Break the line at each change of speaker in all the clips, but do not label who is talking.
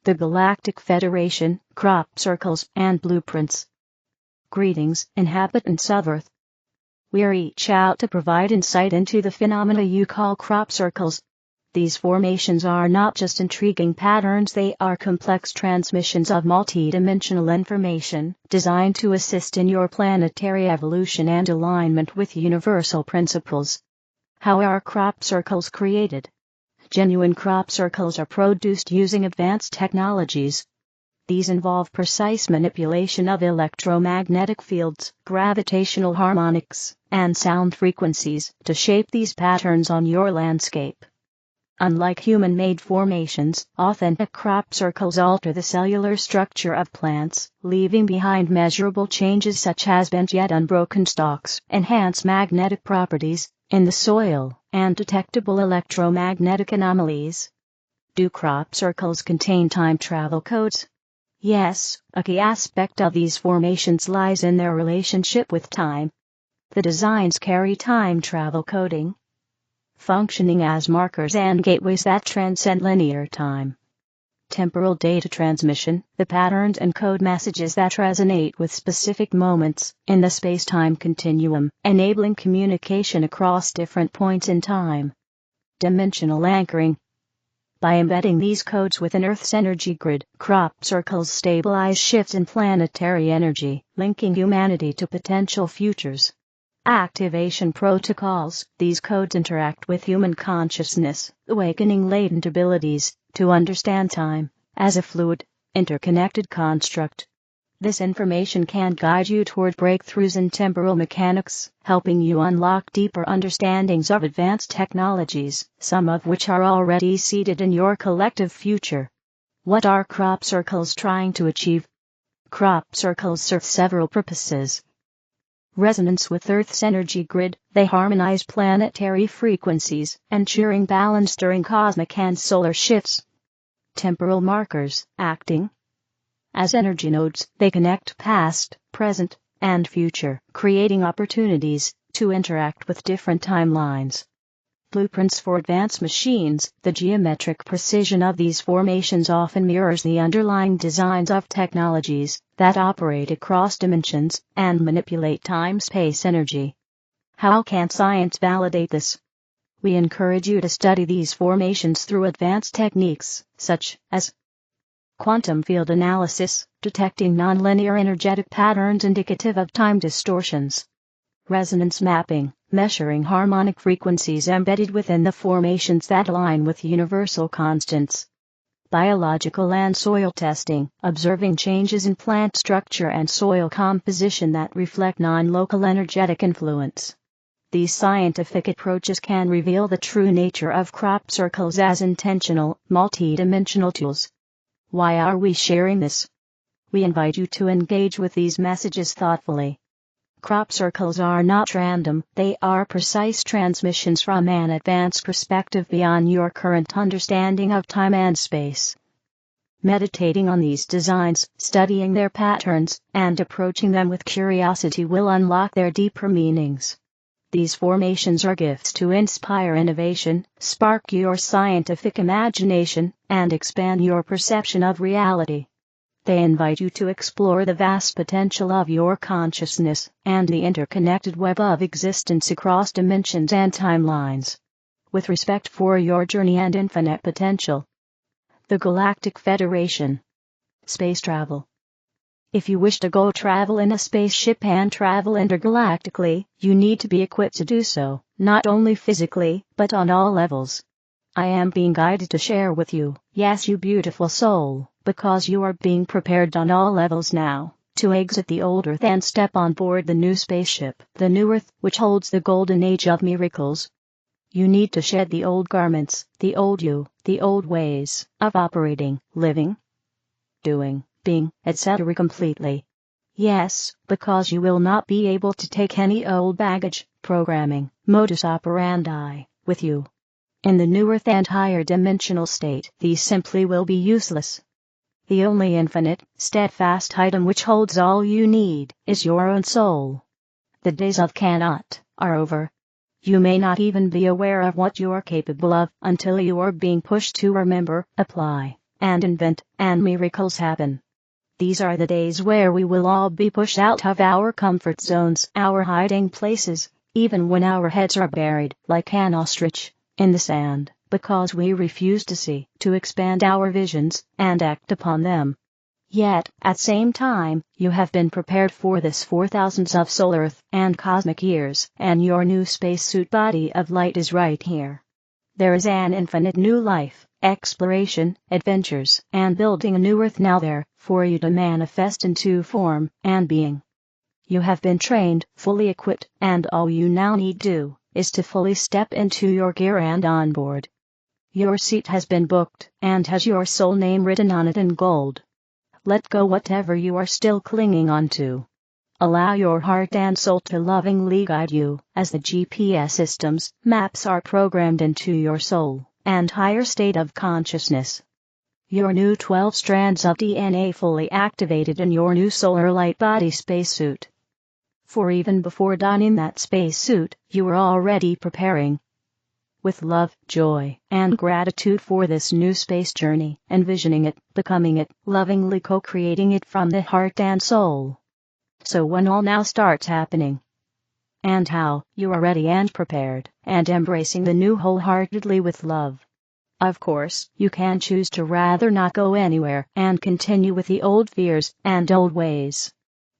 the Galactic Federation, crop circles, and blueprints. Greetings, inhabitants of Earth. We are each out to provide insight into the phenomena you call crop circles. These formations are not just intriguing patterns, they are complex transmissions of multidimensional information, designed to assist in your planetary evolution and alignment with universal principles. How are crop circles created? Genuine crop circles are produced using advanced technologies. These involve precise manipulation of electromagnetic fields, gravitational harmonics, and sound frequencies to shape these patterns on your landscape. Unlike human-made formations, authentic crop circles alter the cellular structure of plants, leaving behind measurable changes such as bent yet unbroken stalks, enhanced magnetic properties in the soil, and detectable electromagnetic anomalies. Do crop circles contain time travel codes? Yes, a key aspect of these formations lies in their relationship with time. The designs carry time travel coding, functioning as markers and gateways that transcend linear time. Temporal data transmission, the patterns encode messages that resonate with specific moments in the space-time continuum, enabling communication across different points in time. Dimensional anchoring. By embedding these codes within Earth's energy grid, crop circles stabilize shifts in planetary energy, linking humanity to potential futures. Activation protocols. These codes interact with human consciousness, awakening latent abilities to understand time as a fluid, interconnected construct. This information can guide you toward breakthroughs in temporal mechanics, helping you unlock deeper understandings of advanced technologies, some of which are already seated in your collective future. What are crop circles trying to achieve? Crop circles serve several purposes. Resonance with Earth's energy grid, they harmonize planetary frequencies, ensuring balance during cosmic and solar shifts. Temporal markers, acting as energy nodes, they connect past, present, and future, creating opportunities to interact with different timelines. Blueprints for advanced machines, the geometric precision of these formations often mirrors the underlying designs of technologies that operate across dimensions and manipulate time-space energy. How can science validate this? We encourage you to study these formations through advanced techniques, such as quantum field analysis, detecting nonlinear energetic patterns indicative of time distortions. Resonance mapping, measuring harmonic frequencies embedded within the formations that align with universal constants. Biological and soil testing, observing changes in plant structure and soil composition that reflect non-local energetic influence. These scientific approaches can reveal the true nature of crop circles as intentional, multidimensional tools. Why are we sharing this? We invite you to engage with these messages thoughtfully. Crop circles are not random, they are precise transmissions from an advanced perspective beyond your current understanding of time and space. Meditating on these designs, studying their patterns, and approaching them with curiosity will unlock their deeper meanings. These formations are gifts to inspire innovation, spark your scientific imagination, and expand your perception of reality. They invite you to explore the vast potential of your consciousness and the interconnected web of existence across dimensions and timelines. With respect for your journey and infinite potential. The Galactic Federation. Space travel. If you wish to go travel in a spaceship and travel intergalactically, you need to be equipped to do so, not only physically, but on all levels. I am being guided to share with you, yes you beautiful soul, because you are being prepared on all levels now, to exit the old Earth and step on board the new spaceship, the new Earth, which holds the golden age of miracles. You need to shed the old garments, the old you, the old ways of operating, living, doing, being, etc. completely. Yes, because you will not be able to take any old baggage, programming, modus operandi, with you. In the new Earth and higher dimensional state, these simply will be useless. The only infinite, steadfast item which holds all you need is your own soul. The days of cannot are over. You may not even be aware of what you are capable of until you are being pushed to remember, apply, and invent, and miracles happen. These are the days where we will all be pushed out of our comfort zones, our hiding places, even when our heads are buried, like an ostrich, in the sand, because we refuse to see, to expand our visions, and act upon them. Yet, at same time, you have been prepared for this for thousands of solar Earth and cosmic years, and your new spacesuit body of light is right here. There is an infinite new life, exploration, adventures, and building a new Earth now there, for you to manifest into form and being. You have been trained, fully equipped, and all you now need do, is to fully step into your gear and on board. Your seat has been booked, and has your soul name written on it in gold. Let go whatever you are still clinging on to. Allow your heart and soul to lovingly guide you, as the GPS systems, maps are programmed into your soul, and higher state of consciousness. Your new 12 strands of DNA fully activated in your new solar light body spacesuit. For even before donning that spacesuit, you were already preparing. With love, joy, and gratitude for this new space journey, envisioning it, becoming it, lovingly co-creating it from the heart and soul. So when all now starts happening, and how, you are ready and prepared, and embracing the new wholeheartedly with love. Of course, you can choose to rather not go anywhere and continue with the old fears and old ways.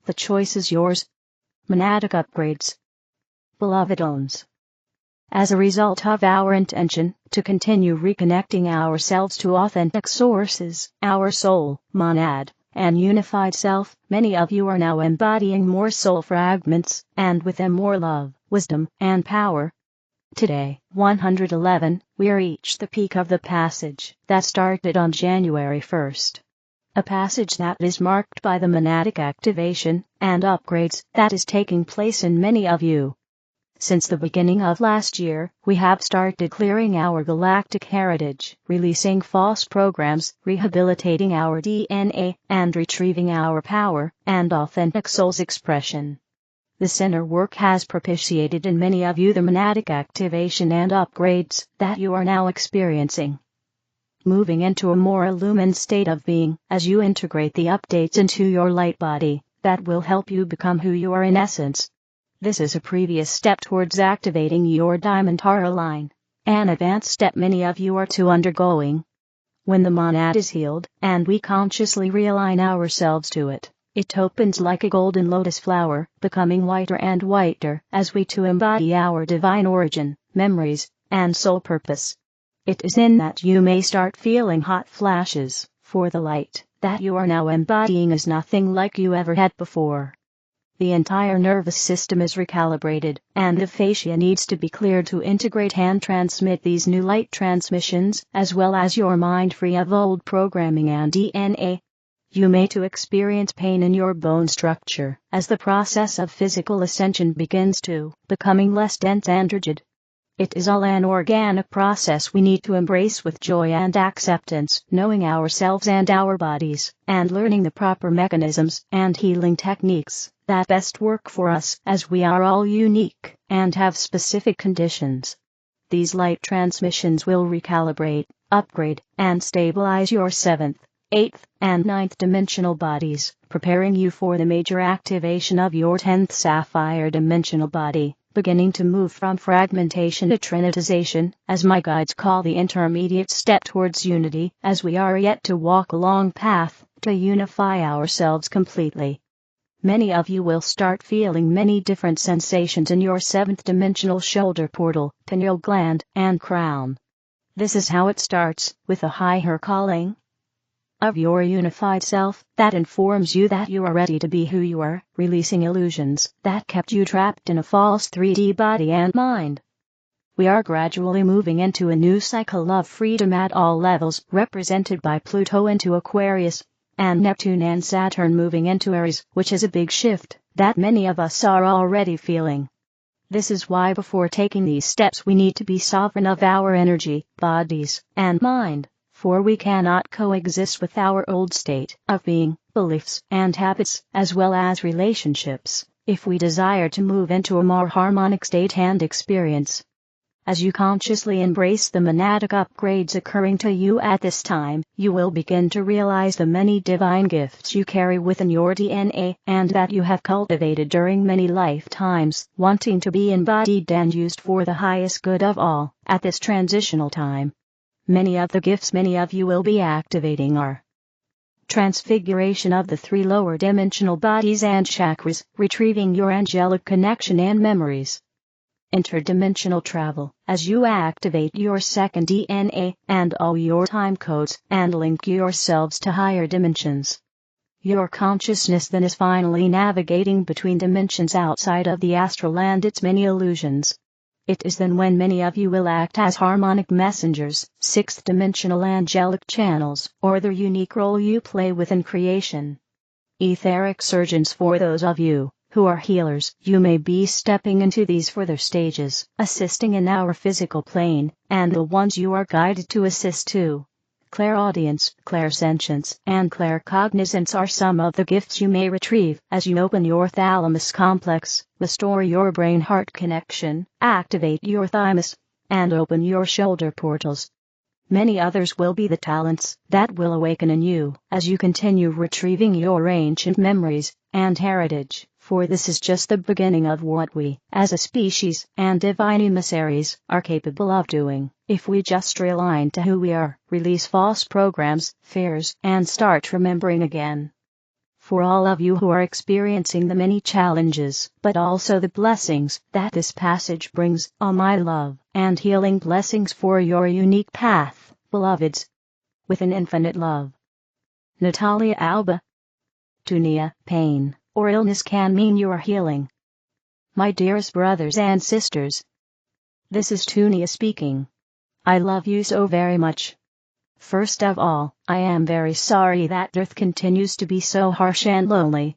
The choice is yours. Monadic upgrades. Beloved owns. As a result of our intention to continue reconnecting ourselves to authentic sources, our soul, monad, and unified self, many of you are now embodying more soul fragments, and with them more love, wisdom, and power. Today, 111, we reach the peak of the passage that started on January 1st. A passage that is marked by the monadic activation and upgrades that is taking place in many of you. Since the beginning of last year, we have started clearing our galactic heritage, releasing false programs, rehabilitating our DNA, and retrieving our power and authentic soul's expression. This inner work has propitiated in many of you the monadic activation and upgrades that you are now experiencing. Moving into a more illumined state of being, as you integrate the updates into your light body, that will help you become who you are in essence. This is a previous step towards activating your diamond Tara line, an advanced step many of you are to undergoing. When the monad is healed, and we consciously realign ourselves to it, it opens like a golden lotus flower, becoming whiter and whiter as we too embody our divine origin, memories, and soul purpose. It is in that you may start feeling hot flashes, for the light that you are now embodying is nothing like you ever had before. The entire nervous system is recalibrated, and the fascia needs to be cleared to integrate and transmit these new light transmissions, as well as your mind free of old programming and DNA. You may too experience pain in your bone structure, as the process of physical ascension begins to becoming less dense and rigid. It is all an organic process we need to embrace with joy and acceptance, knowing ourselves and our bodies, and learning the proper mechanisms and healing techniques that best work for us, as we are all unique and have specific conditions. These light transmissions will recalibrate, upgrade, and stabilize your 7th, 8th, and 9th dimensional bodies, preparing you for the major activation of your 10th sapphire dimensional body, beginning to move from fragmentation to trinitization, as my guides call the intermediate step towards unity, as we are yet to walk a long path to unify ourselves completely. Many of you will start feeling many different sensations in your 7th dimensional shoulder portal, pineal gland, and crown. This is how it starts, with a higher calling of your unified self that informs you that you are ready to be who you are, releasing illusions that kept you trapped in a false 3D body and mind. We are gradually moving into a new cycle of freedom at all levels, represented by Pluto into Aquarius, and Neptune and Saturn moving into Aries, which is a big shift that many of us are already feeling. This is why before taking these steps we need to be sovereign of our energy, bodies, and mind. For we cannot coexist with our old state of being, beliefs, and habits, as well as relationships, if we desire to move into a more harmonic state and experience. As you consciously embrace the monadic upgrades occurring to you at this time, you will begin to realize the many divine gifts you carry within your DNA and that you have cultivated during many lifetimes, wanting to be embodied and used for the highest good of all, at this transitional time. Many of the gifts many of you will be activating are transfiguration of the 3 lower dimensional bodies and chakras, retrieving your angelic connection and memories. Interdimensional travel, as you activate your second DNA and all your time codes and link yourselves to higher dimensions. Your consciousness then is finally navigating between dimensions outside of the astral and its many illusions. It is then when many of you will act as harmonic messengers, 6th-dimensional angelic channels, or the unique role you play within creation. Etheric surgeons, for those of you who are healers, you may be stepping into these further stages, assisting in our physical plane, and the ones you are guided to assist too. Clairaudience, clairsentience, and claircognizance are some of the gifts you may retrieve as you open your thalamus complex, restore your brain-heart connection, activate your thymus, and open your shoulder portals. Many others will be the talents that will awaken in you as you continue retrieving your ancient memories and heritage, for this is just the beginning of what we, as a species and divine emissaries, are capable of doing, if we just realign to who we are, release false programs, fears, and start remembering again. For all of you who are experiencing the many challenges, but also the blessings that this passage brings, all my love and healing blessings for your unique path, beloveds. With an infinite love. Natalia, Alba. Tunia, pain or illness can mean you are healing. My dearest brothers and sisters, this is Tunia speaking. I love you so very much. First of all, I am very sorry that Earth continues to be so harsh and lonely.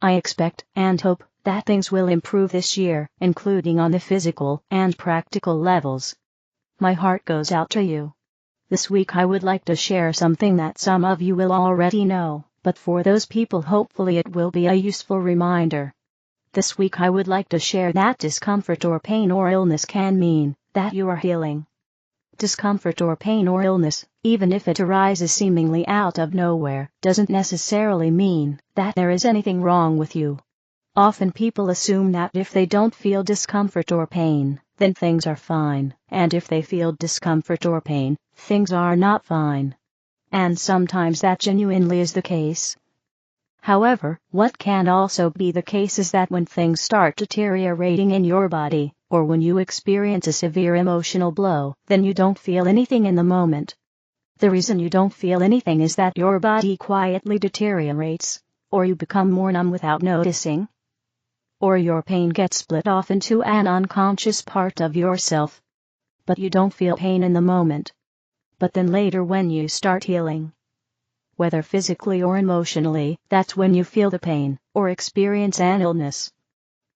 I expect and hope that things will improve this year, including on the physical and practical levels. My heart goes out to you. This week I would like to share something that some of you will already know, but for those people hopefully it will be a useful reminder. This week I would like to share that discomfort or pain or illness can mean that you are healing. Discomfort or pain or illness, even if it arises seemingly out of nowhere, doesn't necessarily mean that there is anything wrong with you. Often people assume that if they don't feel discomfort or pain, then things are fine, and if they feel discomfort or pain, things are not fine. And sometimes that genuinely is the case. However, what can also be the case is that when things start deteriorating in your body, or when you experience a severe emotional blow, then you don't feel anything in the moment. The reason you don't feel anything is that your body quietly deteriorates, or you become more numb without noticing, or your pain gets split off into an unconscious part of yourself. But you don't feel pain in the moment. But then later when you start healing, whether physically or emotionally, that's when you feel the pain, or experience an illness.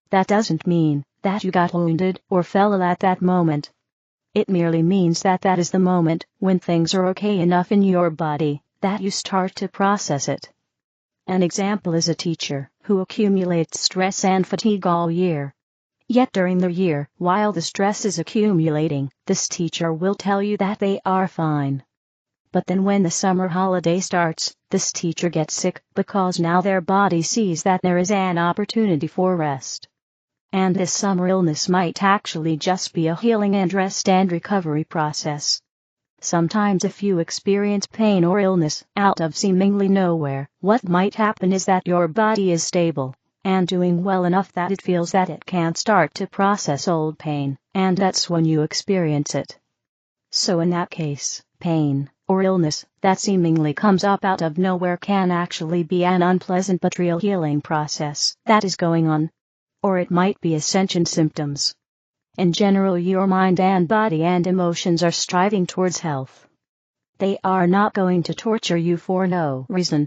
That doesn't mean that you got wounded or fell ill at that moment. It merely means that that is the moment when things are okay enough in your body that you start to process it. An example is a teacher who accumulates stress and fatigue all year. Yet during the year, while the stress is accumulating, this teacher will tell you that they are fine. But then when the summer holiday starts, this teacher gets sick because now their body sees that there is an opportunity for rest. And this summer illness might actually just be a healing and rest and recovery process. Sometimes if you experience pain or illness out of seemingly nowhere, what might happen is that your body is stable and doing well enough that it feels that it can start to process old pain, and that's when you experience it. So in that case, pain or illness that seemingly comes up out of nowhere can actually be an unpleasant but real healing process that is going on. Or it might be ascension symptoms. In general, your mind and body and emotions are striving towards health. They are not going to torture you for no reason.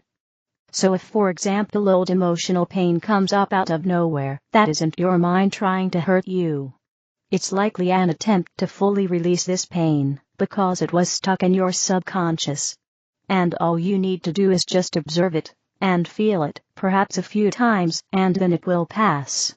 So if, for example, old emotional pain comes up out of nowhere, that isn't your mind trying to hurt you. It's likely an attempt to fully release this pain, because it was stuck in your subconscious. And all you need to do is just observe it, and feel it, perhaps a few times, and then it will pass.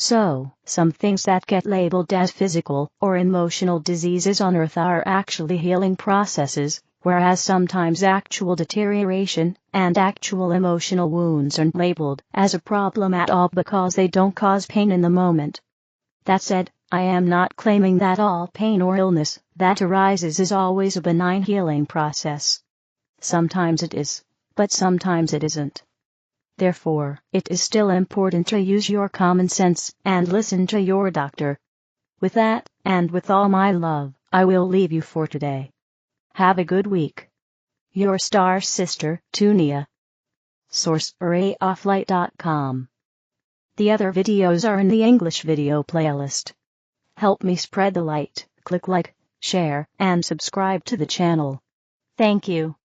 So, some things that get labeled as physical or emotional diseases on Earth are actually healing processes, whereas sometimes actual deterioration and actual emotional wounds aren't labeled as a problem at all because they don't cause pain in the moment. That said, I am not claiming that all pain or illness that arises is always a benign healing process. Sometimes it is, but sometimes it isn't. Therefore, it is still important to use your common sense and listen to your doctor. With that, and with all my love, I will leave you for today. Have a good week. Your star sister, Tunia. Source: arrayofflight.com. The other videos are in the English video playlist. Help me spread the light, click like, share, and subscribe to the channel. Thank you.